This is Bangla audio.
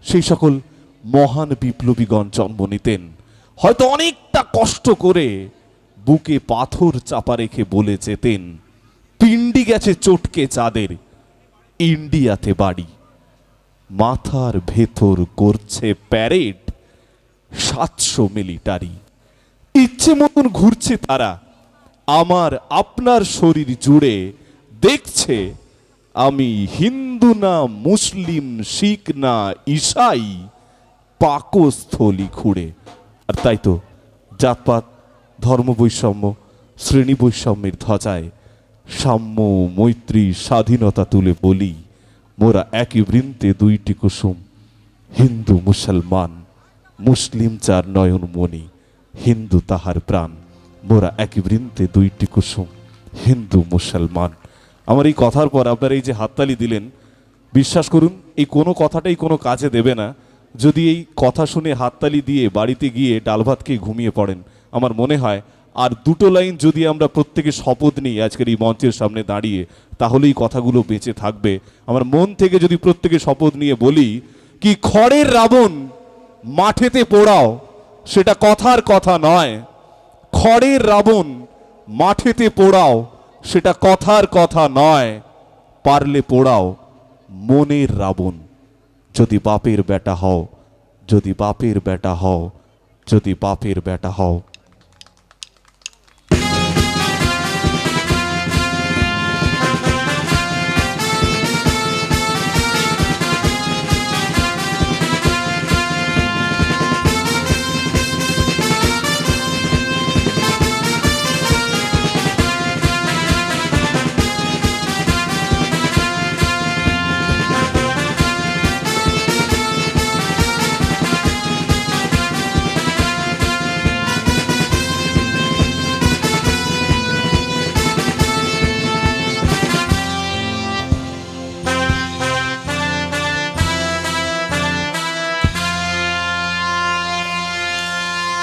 সেই সকল মহান বিপ্লবীগণ জন্ম নিতেন, হয়তো অনেকটা কষ্ট করে বুকে পাথর চাপা রেখে বলে যেতেন, পিণ্ডি গেছে চটকে চাঁদের, ইন্ডিয়াতে বাড়ি। মাথার ভেতর করছে প্যারেড 700 মিলিটারি। ইচ্ছে মতন ঘুরছে তারা আমার আপনার শরীর জুড়ে, দেখছে আমি হিন্দু না মুসলিম, শিখ না ঈসাই, পাকস্থলী খুঁড়ে। আর তাই তো জাতপাত, ধর্ম বৈষম্য, শ্রেণী বৈষম্যের ধ্বজায় সাম্য, মৈত্রী, স্বাধীনতা তুলে বলি, মোরা একই বৃন্তে দুইটি কুসুম, হিন্দু মুসলমান, মুসলিম যার নয়নমণি, হিন্দু তাহার প্রাণ। মোরা একই বৃন্তে দুইটি কুসুম, হিন্দু মুসলমান। আমার এই কথার পর আপনারা এই যে হাততালি দিলেন, বিশ্বাস করুন এই কোনো কথাটাই কোনো কাজে দেবে না যদি এই কথা শুনে হাততালি দিয়ে বাড়িতে গিয়ে ডাল ভাত খেয়ে ঘুমিয়ে পড়েন। আমার মনে হয় আর দুটো লাইন যদি আমরা প্রত্যেকে শপথ নিই আজকের এই মঞ্চের সামনে দাঁড়িয়ে, তাহলেই কথাগুলো বেঁচে থাকবে। আমার মন থেকে যদি প্রত্যেকে শপথ নিয়ে বলি কি, খড়ের রাবণ মাঠেতে পোড়াও, সেটা কথার কথা নয়। খড়ের রাবণ মাঠেতে পোড়াও, সেটা কথার কথা নয়। পারলে পোড়াও মনের রাবণ। যদি বাপের বেটা হও, যদি বাপের বেটা হও, যদি বাপের বেটা হও,